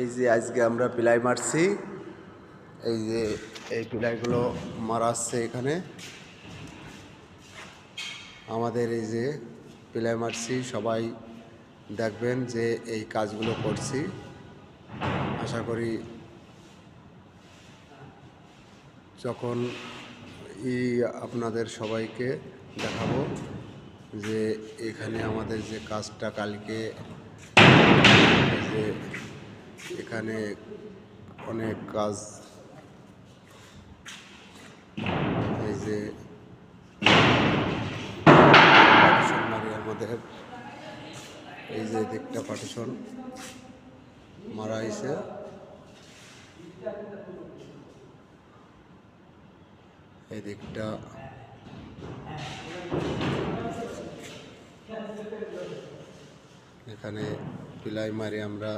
এই যে আজকে আমরা পিলাই মারছি, এই যে এই পিলাইগুলো মারাচ্ছে এখানে আমাদের। এই যে পিলাই মারছি, সবাই দেখবেন যে এই কাজগুলো করছি। আশা করি যখন আপনাদের সবাইকে দেখাবো যে এখানে আমাদের যে কাজটা কালকে, যে এখানে অনেক কাজ, এই যে পার্টিশন মারি আমাদের, এই যে দিকটা পার্টিশন মারা হয়েছে, এই দিকটা এখানে পিলাই মারি আমরা